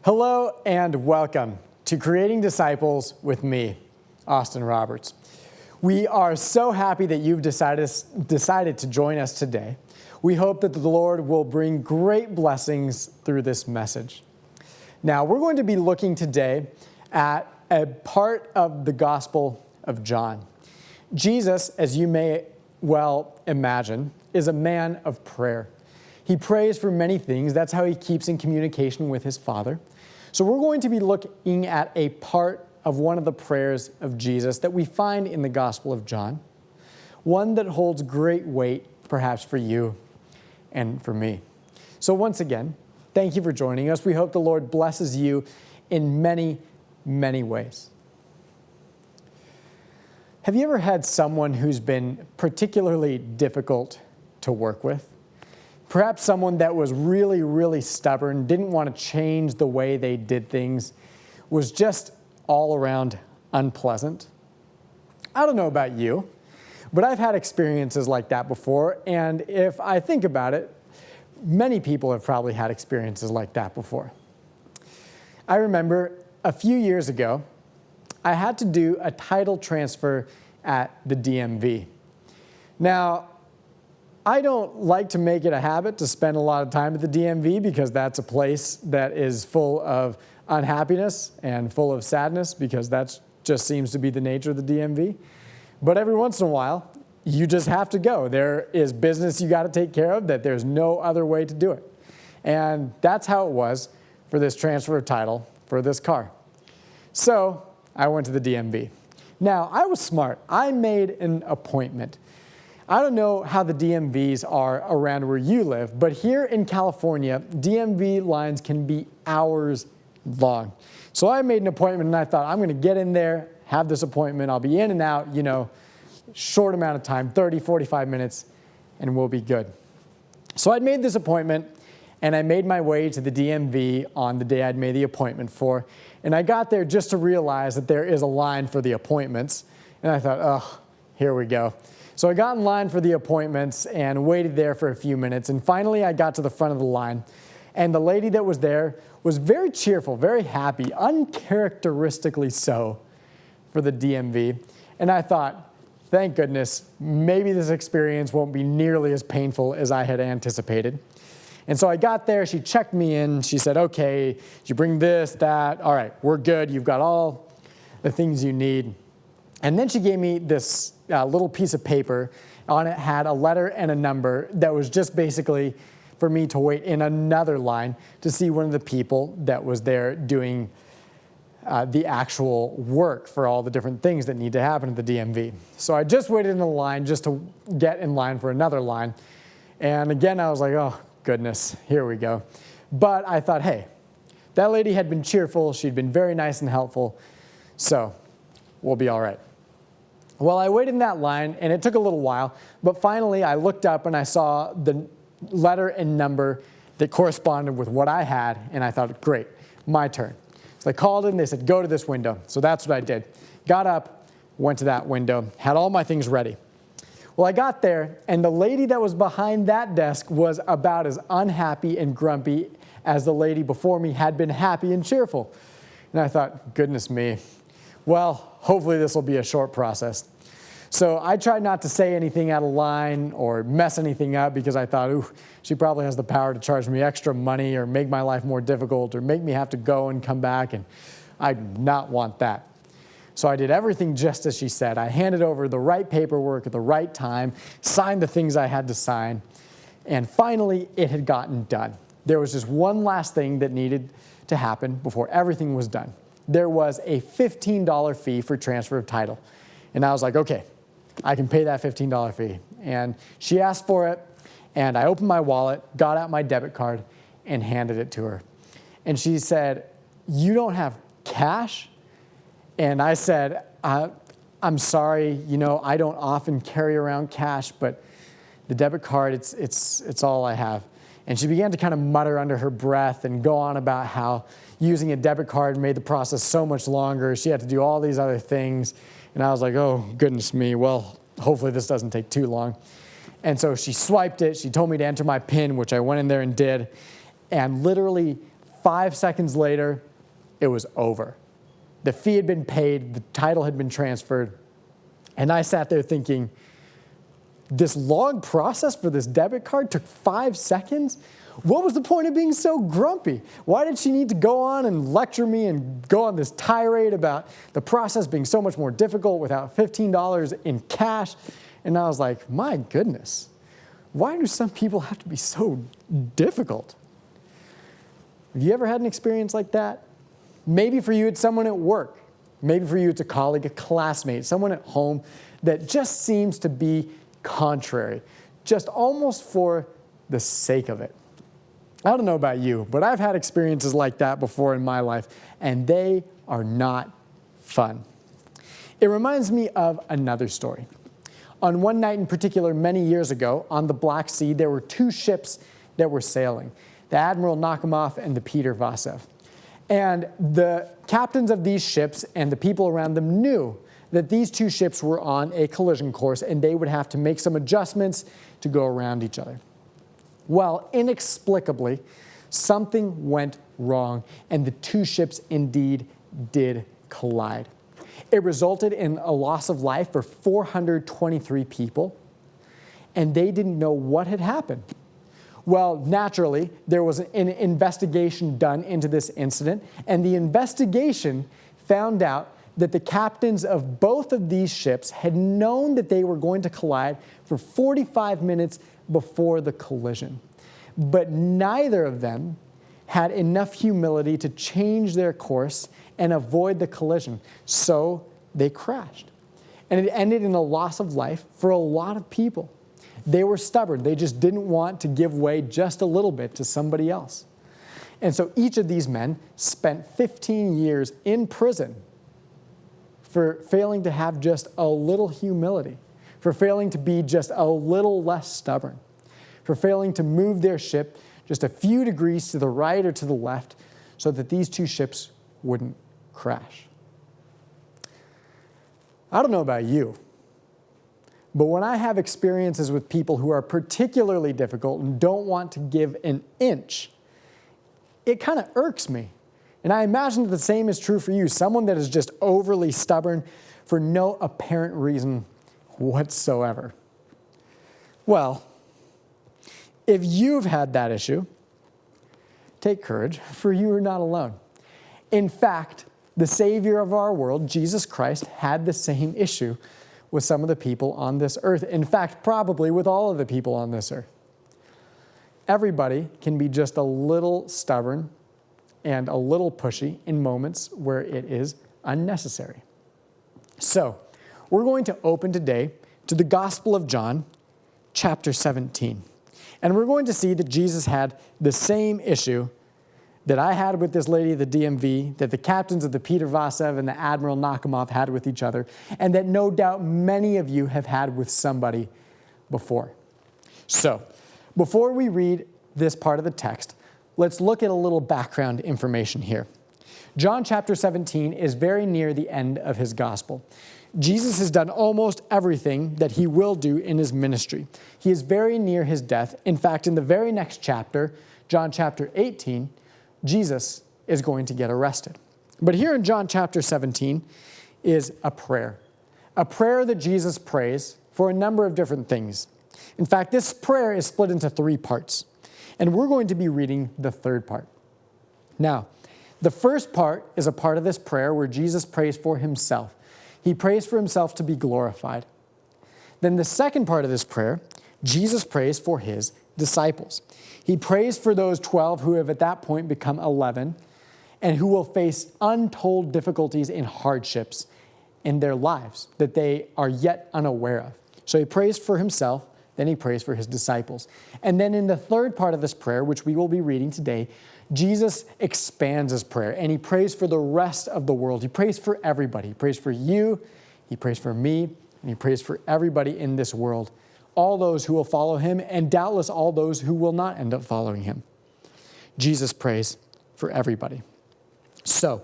Hello and welcome to Creating Disciples with me, Austin Roberts. We are so happy that you've decided to join us today. We hope that the Lord will bring great blessings through this message. Now, we're going to be looking today at a part of the Gospel of John. Jesus, as you may well imagine, is a man of prayer. He prays for many things. That's how he keeps in communication with his Father. So we're going to be looking at a part of one of the prayers of Jesus that we find in the Gospel of John, one that holds great weight, perhaps for you and for me. So once again, thank you for joining us. We hope the Lord blesses you in many, many ways. Have you ever had someone who's been particularly difficult to work with? Perhaps someone that was really, really stubborn, didn't want to change the way they did things, was just all around unpleasant. I don't know about you, but I've had experiences like that before, and if I think about it, many people have probably had experiences like that before. I remember a few years ago, I had to do a title transfer at the DMV. Now, I don't like to make it a habit to spend a lot of time at the DMV because that's a place that is full of unhappiness and full of sadness because that just seems to be the nature of the DMV. But every once in a while, you just have to go. There is business you got to take care of that there's no other way to do it. And that's how it was for this transfer of title for this car. So I went to the DMV. Now, I was smart. I made an appointment. I don't know how the DMVs are around where you live, but here in California, DMV lines can be hours long. So I made an appointment and I thought, I'm going to get in there, have this appointment. I'll be in and out, short amount of time, 30, 45 minutes, and we'll be good. So I'd made this appointment and I made my way to the DMV on the day I'd made the appointment for. And I got there just to realize that there is a line for the appointments. And I thought, oh, here we go. So I got in line for the appointments and waited there for a few minutes. And finally, I got to the front of the line. And the lady that was there was very cheerful, very happy, uncharacteristically so for the DMV. And I thought, thank goodness, maybe this experience won't be nearly as painful as I had anticipated. And so I got there, she checked me in, she said, okay, you bring this, that, all right, we're good, you've got all the things you need. And then she gave me this little piece of paper. On it had a letter and a number that was just basically for me to wait in another line to see one of the people that was there doing the actual work for all the different things that need to happen at the DMV. So I just waited in the line just to get in line for another line. And again, I was like, oh, goodness, here we go. But I thought, hey, that lady had been cheerful. She'd been very nice and helpful. So we'll be all right. Well, I waited in that line, and it took a little while, but finally I looked up and I saw the letter and number that corresponded with what I had, and I thought, great, my turn. So I called in, they said, go to this window. So that's what I did. Got up, went to that window, had all my things ready. Well, I got there, and the lady that was behind that desk was about as unhappy and grumpy as the lady before me had been happy and cheerful. And I thought, goodness me, well, hopefully this will be a short process. So I tried not to say anything out of line or mess anything up because I thought, ooh, she probably has the power to charge me extra money or make my life more difficult or make me have to go and come back, and I do not want that. So I did everything just as she said. I handed over the right paperwork at the right time, signed the things I had to sign, and finally it had gotten done. There was just one last thing that needed to happen before everything was done. There was a $15 fee for transfer of title. And I was like, okay, I can pay that $15 fee. And she asked for it, and I opened my wallet, got out my debit card, and handed it to her. And she said, you don't have cash? And I said, I'm sorry, I don't often carry around cash, but the debit card, it's all I have. And she began to kind of mutter under her breath and go on about how using a debit card made the process so much longer. She had to do all these other things. And I was like, oh, goodness me. Well, hopefully this doesn't take too long. And so she swiped it. She told me to enter my PIN, which I went in there and did. And literally 5 seconds later, it was over. The fee had been paid, the title had been transferred, and I sat there thinking, this long process for this debit card took 5 seconds? What was the point of being so grumpy? Why did she need to go on and lecture me and go on this tirade about the process being so much more difficult without $15 in cash? And I was like, my goodness, why do some people have to be so difficult? Have you ever had an experience like that? Maybe for you, it's someone at work. Maybe for you, it's a colleague, a classmate, someone at home that just seems to be contrary, just almost for the sake of it. I don't know about you, but I've had experiences like that before in my life, and they are not fun. It reminds me of another story. On one night in particular, many years ago, on the Black Sea, there were two ships that were sailing, the Admiral Nakhimov and the Peter Vasev. And the captains of these ships and the people around them knew that these two ships were on a collision course and they would have to make some adjustments to go around each other. Well, inexplicably, something went wrong and the two ships indeed did collide. It resulted in a loss of life for 423 people, and they didn't know what had happened. Well, naturally, there was an investigation done into this incident, and the investigation found out that the captains of both of these ships had known that they were going to collide for 45 minutes before the collision. But neither of them had enough humility to change their course and avoid the collision, so they crashed. And it ended in a loss of life for a lot of people. They were stubborn. They just didn't want to give way just a little bit to somebody else. And so each of these men spent 15 years in prison for failing to have just a little humility, for failing to be just a little less stubborn, for failing to move their ship just a few degrees to the right or to the left so that these two ships wouldn't crash. I don't know about you, but when I have experiences with people who are particularly difficult and don't want to give an inch, it kind of irks me. And I imagine that the same is true for you, someone that is just overly stubborn for no apparent reason whatsoever. Well, if you've had that issue, take courage, for you are not alone. In fact, the Savior of our world, Jesus Christ, had the same issue with some of the people on this earth. In fact, probably with all of the people on this earth. Everybody can be just a little stubborn and a little pushy in moments where it is unnecessary. So, we're going to open today to the Gospel of John, chapter 17. And we're going to see that Jesus had the same issue that I had with this lady at the DMV, that the captains of the Peter Vasev and the Admiral Nakhimov had with each other, and that no doubt many of you have had with somebody before. So, before we read this part of the text, let's look at a little background information here. John chapter 17 is very near the end of his gospel. Jesus has done almost everything that he will do in his ministry. He is very near his death. In fact, in the very next chapter, John chapter 18, Jesus is going to get arrested. But here in John chapter 17 is a prayer that Jesus prays for a number of different things. In fact, this prayer is split into 3 parts, and we're going to be reading the third part. Now, the first part is a part of this prayer where Jesus prays for himself. He prays for himself to be glorified. Then the second part of this prayer, Jesus prays for his disciples. He prays for those 12 who have at that point become 11 and who will face untold difficulties and hardships in their lives that they are yet unaware of. So he prays for himself, then he prays for his disciples. And then in the third part of this prayer, which we will be reading today, Jesus expands his prayer and he prays for the rest of the world. He prays for everybody. He prays for you, he prays for me, and he prays for everybody in this world. All those who will follow him, and doubtless all those who will not end up following him. Jesus prays for everybody. So,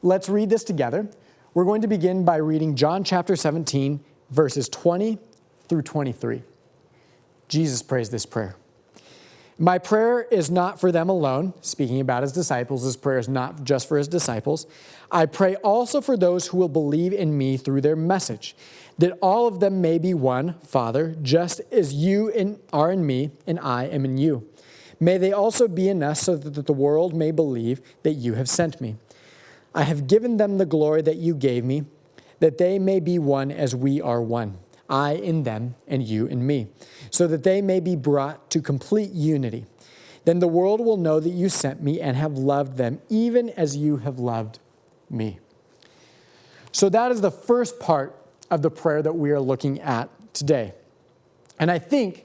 let's read this together. We're going to begin by reading John chapter 17, verses 20 through 23. Jesus prays this prayer. My prayer is not for them alone, speaking about his disciples. His prayer is not just for his disciples. I pray also for those who will believe in me through their message, that all of them may be one, Father, just as you are in me and I am in you. May they also be in us so that the world may believe that you have sent me. I have given them the glory that you gave me, that they may be one as we are one, I in them and you in me, so that they may be brought to complete unity. Then the world will know that you sent me and have loved them even as you have loved me. So that is the first part of the prayer that we are looking at today. And I think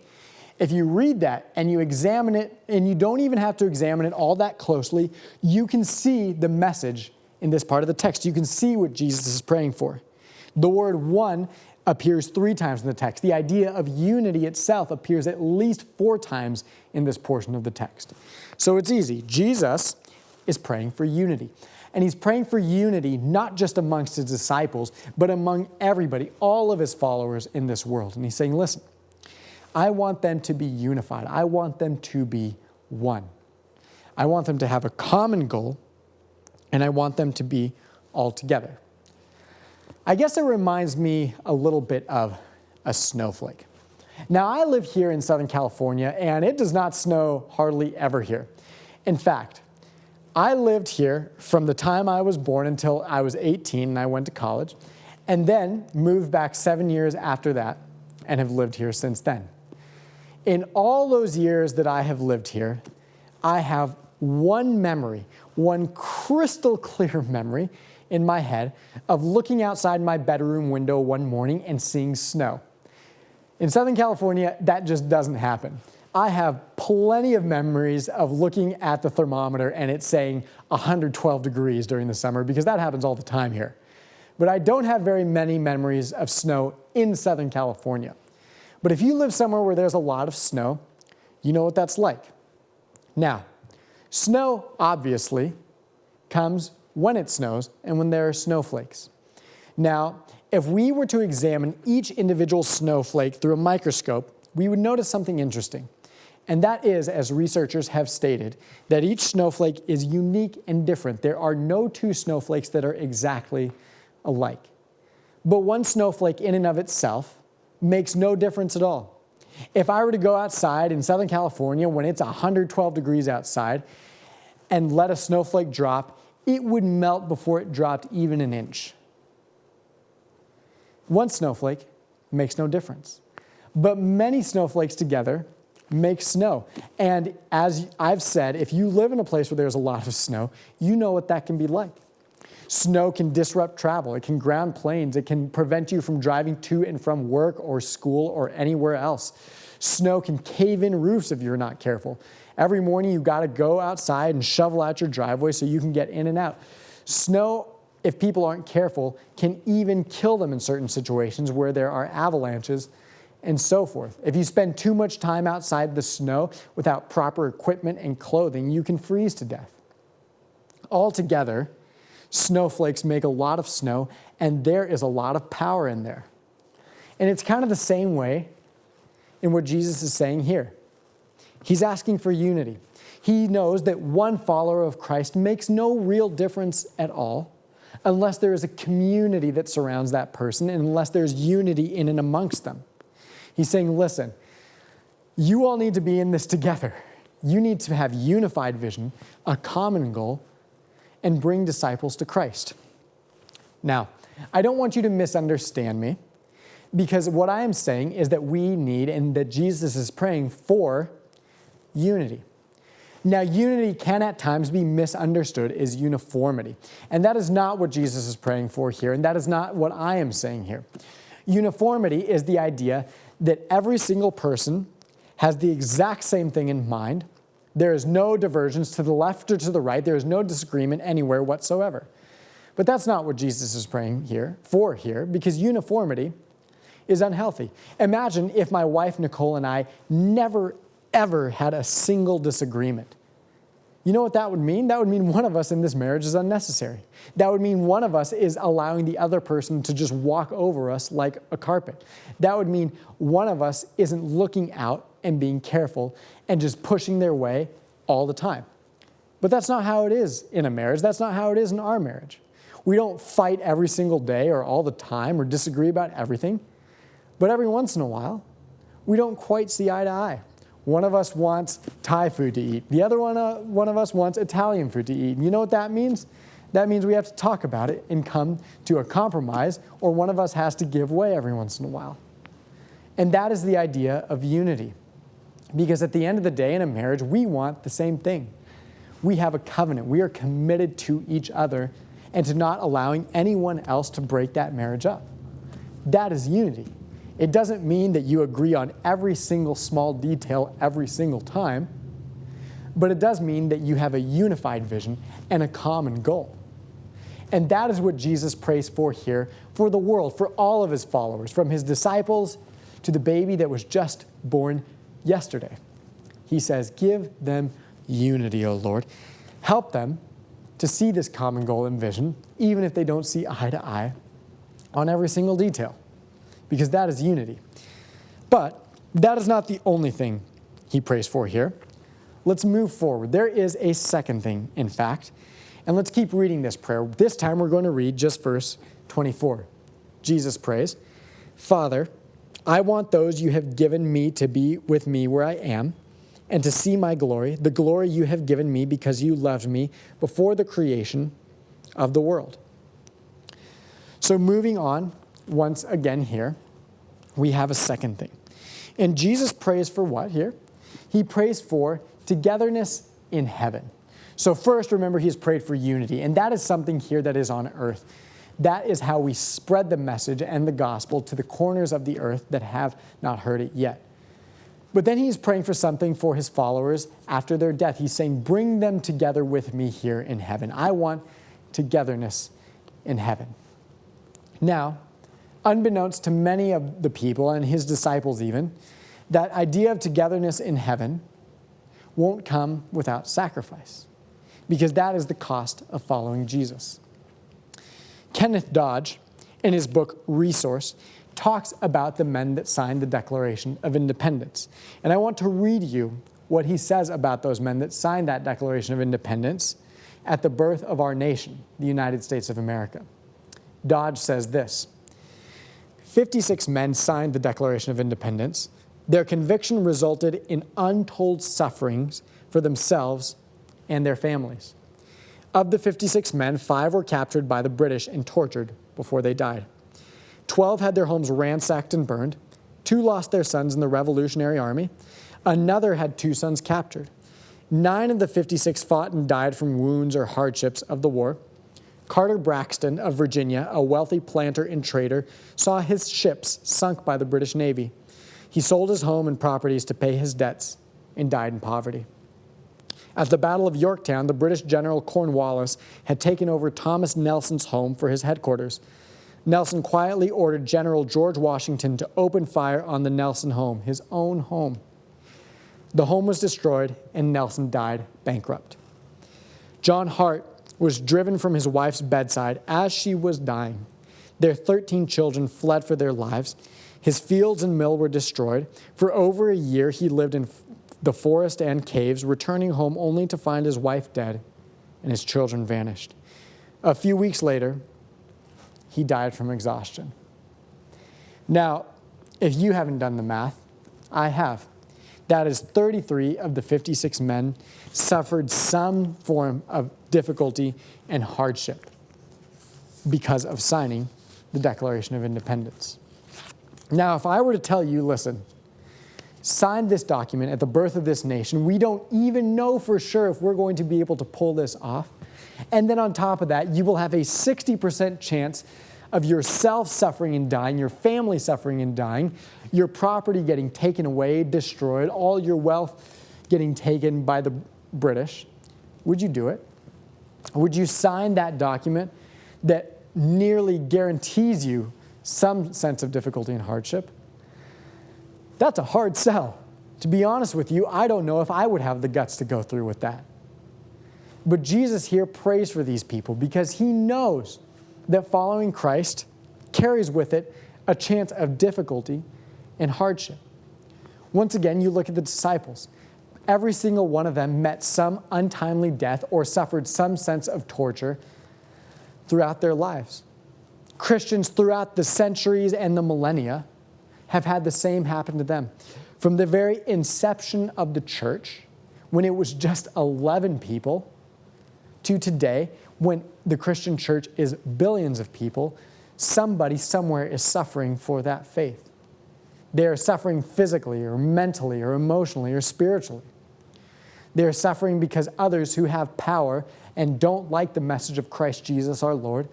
if you read that and you examine it, and you don't even have to examine it all that closely, you can see the message in this part of the text. You can see what Jesus is praying for. The word one appears 3 times in the text. The idea of unity itself appears at least 4 times in this portion of the text. So it's easy. Jesus is praying for unity. And he's praying for unity not just amongst his disciples, but among everybody, all of his followers in this world. And he's saying, listen, I want them to be unified. I want them to be one. I want them to have a common goal, and I want them to be all together. I guess it reminds me a little bit of a snowflake. Now, I live here in Southern California, and it does not snow hardly ever here. In fact, I lived here from the time I was born until I was 18 and I went to college, and then moved back 7 years after that and have lived here since then. In all those years that I have lived here, I have one memory, one crystal clear memory in my head of looking outside my bedroom window one morning and seeing snow. In Southern California, that just doesn't happen. I have plenty of memories of looking at the thermometer and it saying 112 degrees during the summer, because that happens all the time here. But I don't have very many memories of snow in Southern California. But if you live somewhere where there's a lot of snow, you know what that's like. Now, snow obviously comes when it snows and when there are snowflakes. Now, if we were to examine each individual snowflake through a microscope, we would notice something interesting. And that is, as researchers have stated, that each snowflake is unique and different. There are no 2 snowflakes that are exactly alike. But one snowflake in and of itself makes no difference at all. If I were to go outside in Southern California when it's 112 degrees outside and let a snowflake drop, it would melt before it dropped even an inch. One snowflake makes no difference. But many snowflakes together make snow. And as I've said, if you live in a place where there's a lot of snow, you know what that can be like. Snow can disrupt travel. It can ground planes. It can prevent you from driving to and from work or school or anywhere else. Snow can cave in roofs if you're not careful. Every morning you've got to go outside and shovel out your driveway so you can get in and out. Snow, if people aren't careful, can even kill them in certain situations where there are avalanches and so forth. If you spend too much time outside the snow without proper equipment and clothing, you can freeze to death. Altogether, snowflakes make a lot of snow, and there is a lot of power in there. And it's kind of the same way in what Jesus is saying here. He's asking for unity. He knows that one follower of Christ makes no real difference at all unless there is a community that surrounds that person and unless there's unity in and amongst them. He's saying, listen, you all need to be in this together. You need to have unified vision, a common goal, and bring disciples to Christ. Now, I don't want you to misunderstand me, because what I am saying is that we need, and that Jesus is praying for, unity. Now, unity can at times be misunderstood as uniformity. And that is not what Jesus is praying for here, and that is not what I am saying here. Uniformity is the idea that every single person has the exact same thing in mind. There is no divergence to the left or to the right. There is no disagreement anywhere whatsoever. But that's not what Jesus is praying for here, because uniformity is unhealthy. Imagine if my wife Nicole and I never, ever had a single disagreement. You know what that would mean? That would mean one of us in this marriage is unnecessary. That would mean one of us is allowing the other person to just walk over us like a carpet. That would mean one of us isn't looking out and being careful and just pushing their way all the time. But that's not how it is in a marriage. That's not how it is in our marriage. We don't fight every single day or all the time or disagree about everything. But every once in a while, we don't quite see eye to eye. One of us wants Thai food to eat. The other one of us wants Italian food to eat. And you know what that means? That means we have to talk about it and come to a compromise, or one of us has to give way every once in a while. And that is the idea of unity. Because at the end of the day in a marriage, we want the same thing. We have a covenant. We are committed to each other and to not allowing anyone else to break that marriage up. That is unity. It doesn't mean that you agree on every single small detail every single time, but it does mean that you have a unified vision and a common goal. And that is what Jesus prays for here, for the world, for all of his followers, from his disciples to the baby that was just born yesterday. He says, give them unity, O Lord. Help them to see this common goal and vision, even if they don't see eye to eye on every single detail, because that is unity. But that is not the only thing he prays for here. Let's move forward. There is a second thing, in fact, and let's keep reading this prayer. This time we're going to read just verse 24. Jesus prays, Father, I want those you have given me to be with me where I am, and to see my glory, the glory you have given me because you loved me before the creation of the world. So moving on, once again here, we have a second thing. And Jesus prays for what here? He prays for togetherness in heaven. So first, remember, he has prayed for unity, and that is something here that is on earth. That is how we spread the message and the gospel to the corners of the earth that have not heard it yet. But then he's praying for something for his followers after their death. He's saying, bring them together with me here in heaven. I want togetherness in heaven. Now, unbeknownst to many of the people and his disciples even, that idea of togetherness in heaven won't come without sacrifice, because that is the cost of following Jesus. Kenneth Dodge, in his book Resource, talks about the men that signed the Declaration of Independence. And I want to read you what he says about those men that signed that Declaration of Independence at the birth of our nation, the United States of America. Dodge says this, 56 men signed the Declaration of Independence. Their conviction resulted in untold sufferings for themselves and their families. Of the 56 men, 5 were captured by the British and tortured before they died. 12 had their homes ransacked and burned. 2 lost their sons in the Revolutionary Army. Another had 2 sons captured. 9 of the 56 fought and died from wounds or hardships of the war. Carter Braxton of Virginia, a wealthy planter and trader, saw his ships sunk by the British Navy. He sold his home and properties to pay his debts and died in poverty. At the Battle of Yorktown, the British General Cornwallis had taken over Thomas Nelson's home for his headquarters. Nelson quietly ordered General George Washington to open fire on the Nelson home, his own home. The home was destroyed, and Nelson died bankrupt. John Hart was driven from his wife's bedside as she was dying. Their 13 children fled for their lives. His fields and mill were destroyed. For over a year, he lived in the forest and caves, returning home only to find his wife dead and his children vanished. A few weeks later, he died from exhaustion. Now, if you haven't done the math, I have. That is 33 of the 56 men suffered some form of difficulty and hardship because of signing the Declaration of Independence. Now, if I were to tell you, listen, sign this document at the birth of this nation, we don't even know for sure if we're going to be able to pull this off. And then on top of that, you will have a 60% chance of yourself suffering and dying, your family suffering and dying, your property getting taken away, destroyed, all your wealth getting taken by the British. Would you do it? Would you sign that document that nearly guarantees you some sense of difficulty and hardship? That's a hard sell. To be honest with you, I don't know if I would have the guts to go through with that. But Jesus here prays for these people because he knows that following Christ carries with it a chance of difficulty and hardship. Once again, you look at the disciples. Every single one of them met some untimely death or suffered some sense of torture throughout their lives. Christians throughout the centuries and the millennia have had the same happen to them. From the very inception of the church, when it was just 11 people, to today, when the Christian church is billions of people, somebody somewhere is suffering for that faith. They are suffering physically or mentally or emotionally or spiritually. They are suffering because others who have power and don't like the message of Christ Jesus our Lord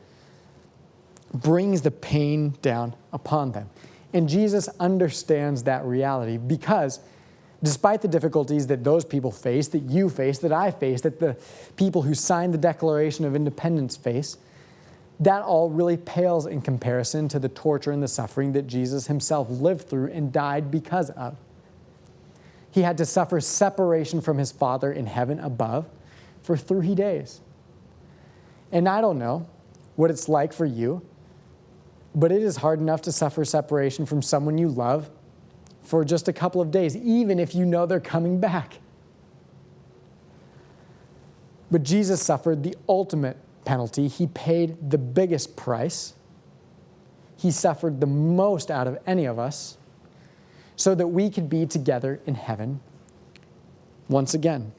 brings the pain down upon them. And Jesus understands that reality because despite the difficulties that those people face, that you face, that I face, that the people who signed the Declaration of Independence face, that all really pales in comparison to the torture and the suffering that Jesus himself lived through and died because of. He had to suffer separation from his Father in heaven above for 3 days. And I don't know what it's like for you, but it is hard enough to suffer separation from someone you love for just a couple of days, even if you know they're coming back. But Jesus suffered the ultimate penalty. He paid the biggest price. He suffered the most out of any of us so that we could be together in heaven once again.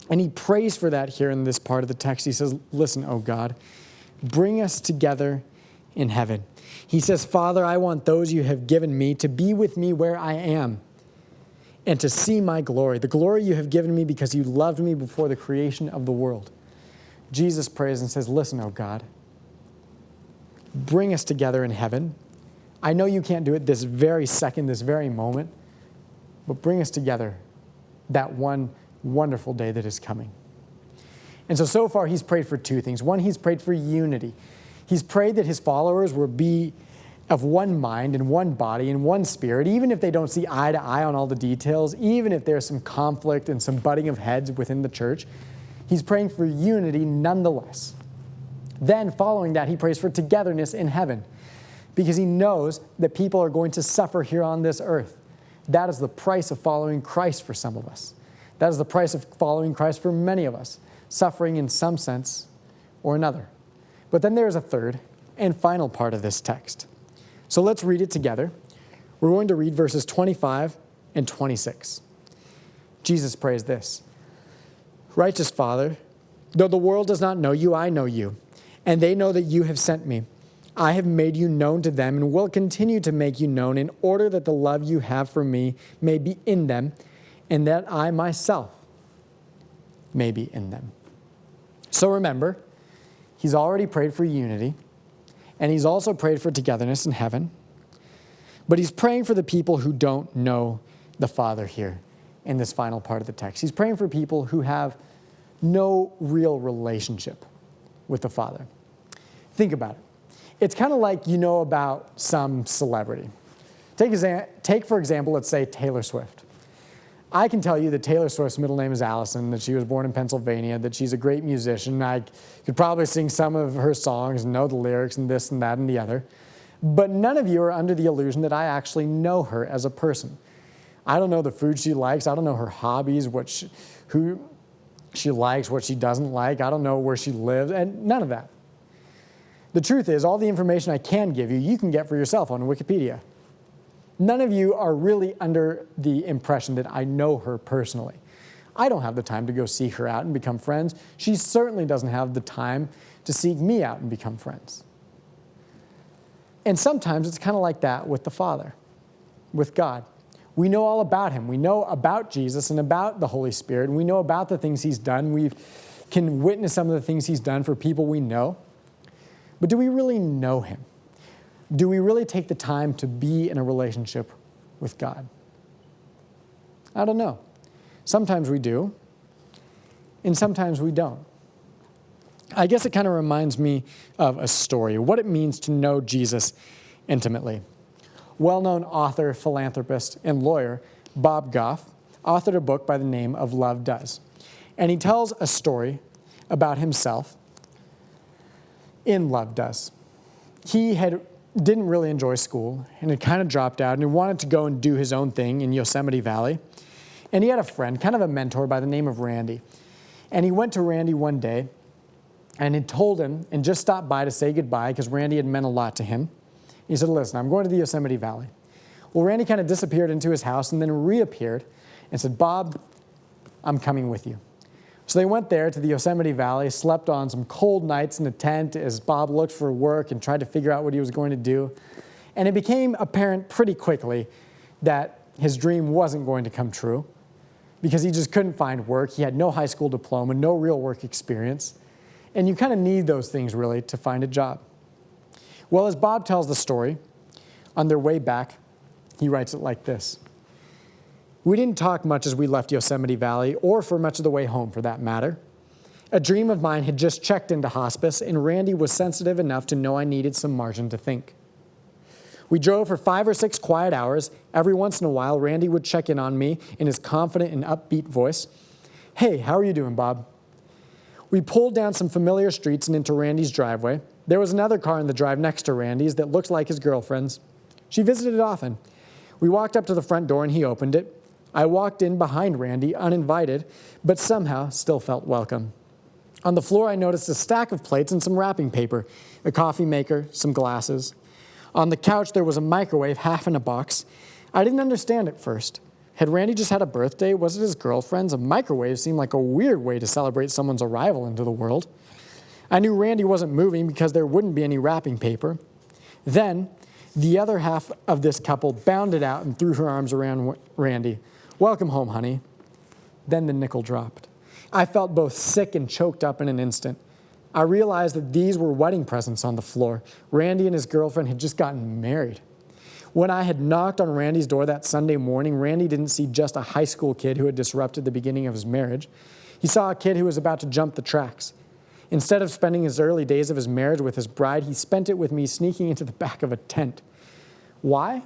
And he prays for that here in this part of the text. He says, listen, oh God, bring us together in heaven. He says, Father, I want those you have given me to be with me where I am and to see my glory, the glory you have given me because you loved me before the creation of the world. Jesus prays and says, listen, oh God, bring us together in heaven. I know you can't do it this very second, this very moment, but bring us together that one wonderful day that is coming. And so far he's prayed for 2 things. One, he's prayed for unity. He's prayed that his followers will be of one mind and one body and one spirit, even if they don't see eye to eye on all the details, even if there's some conflict and some butting of heads within the church. He's praying for unity nonetheless. Then, following that, he prays for togetherness in heaven because he knows that people are going to suffer here on this earth. That is the price of following Christ for some of us. That is the price of following Christ for many of us, suffering in some sense or another. But then there's a third and final part of this text. So let's read it together. We're going to read verses 25 and 26. Jesus prays this. Righteous Father, though the world does not know you, I know you, and they know that you have sent me. I have made you known to them and will continue to make you known in order that the love you have for me may be in them and that I myself may be in them. So remember, he's already prayed for unity, and he's also prayed for togetherness in heaven, but he's praying for the people who don't know the Father here in this final part of the text. He's praying for people who have no real relationship with the Father. Think about it. It's kind of like you know about some celebrity. Take for example, let's say Taylor Swift. I can tell you that Taylor Swift's middle name is Allison, that she was born in Pennsylvania, that she's a great musician. I could probably sing some of her songs and know the lyrics and this and that and the other. But none of you are under the illusion that I actually know her as a person. I don't know the food she likes. I don't know her hobbies, who she likes, what she doesn't like. I don't know where she lives, and none of that. The truth is, all the information I can give you, you can get for yourself on Wikipedia. None of you are really under the impression that I know her personally. I don't have the time to go seek her out and become friends. She certainly doesn't have the time to seek me out and become friends. And sometimes it's kind of like that with the Father, with God. We know all about him. We know about Jesus and about the Holy Spirit. We know about the things he's done. We can witness some of the things he's done for people we know. But do we really know him? Do we really take the time to be in a relationship with God? I don't know. Sometimes we do, and sometimes we don't. I guess it kind of reminds me of a story, what it means to know Jesus intimately. Well-known author, philanthropist, and lawyer Bob Goff authored a book by the name of Love Does. And he tells a story about himself in Love Does. He had didn't really enjoy school and had kind of dropped out and he wanted to go and do his own thing in Yosemite Valley. And he had a friend, kind of a mentor by the name of Randy. And he went to Randy one day and had told him and just stopped by to say goodbye because Randy had meant a lot to him. He said, listen, I'm going to the Yosemite Valley. Well, Randy kind of disappeared into his house and then reappeared and said, Bob, I'm coming with you. So they went there to the Yosemite Valley, slept on some cold nights in a tent as Bob looked for work and tried to figure out what he was going to do. And it became apparent pretty quickly that his dream wasn't going to come true because he just couldn't find work. He had no high school diploma, no real work experience. And you kind of need those things really to find a job. Well, as Bob tells the story, on their way back, he writes it like this. We didn't talk much as we left Yosemite Valley, or for much of the way home for that matter. A dream of mine had just checked into hospice, and Randy was sensitive enough to know I needed some margin to think. We drove for 5 or 6 quiet hours. Every once in a while, Randy would check in on me in his confident and upbeat voice. Hey, how are you doing, Bob? We pulled down some familiar streets and into Randy's driveway. There was another car in the drive next to Randy's that looked like his girlfriend's. She visited often. We walked up to the front door and he opened it. I walked in behind Randy, uninvited, but somehow still felt welcome. On the floor, I noticed a stack of plates and some wrapping paper, a coffee maker, some glasses. On the couch, there was a microwave, half in a box. I didn't understand at first. Had Randy just had a birthday? Was it his girlfriend's? A microwave seemed like a weird way to celebrate someone's arrival into the world. I knew Randy wasn't moving because there wouldn't be any wrapping paper. Then, the other half of this couple bounded out and threw her arms around Randy. Welcome home, honey. Then the nickel dropped. I felt both sick and choked up in an instant. I realized that these were wedding presents on the floor. Randy and his girlfriend had just gotten married. When I had knocked on Randy's door that Sunday morning, Randy didn't see just a high school kid who had disrupted the beginning of his marriage. He saw a kid who was about to jump the tracks. Instead of spending his early days of his marriage with his bride, he spent it with me sneaking into the back of a tent. Why?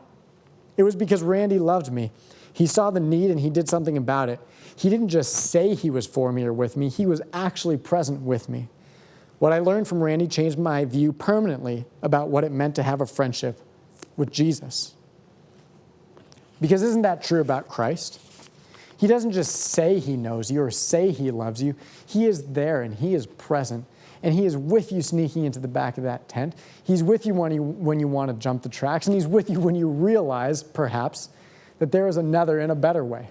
It was because Randy loved me. He saw the need and he did something about it. He didn't just say he was for me or with me, he was actually present with me. What I learned from Randy changed my view permanently about what it meant to have a friendship with Jesus. Because isn't that true about Christ? He doesn't just say he knows you or say he loves you. He is there and he is present. And he is with you sneaking into the back of that tent. He's with you when you want to jump the tracks. And he's with you when you realize, perhaps, that there is another and a better way.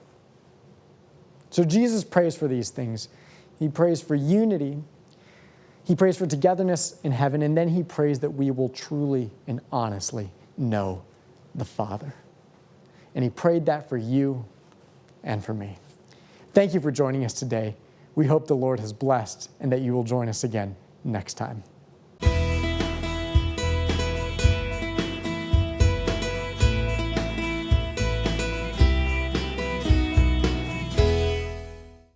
So Jesus prays for these things. He prays for unity. He prays for togetherness in heaven. And then he prays that we will truly and honestly know the Father. And he prayed that for you and for me. Thank you for joining us today. We hope the Lord has blessed and that you will join us again next time.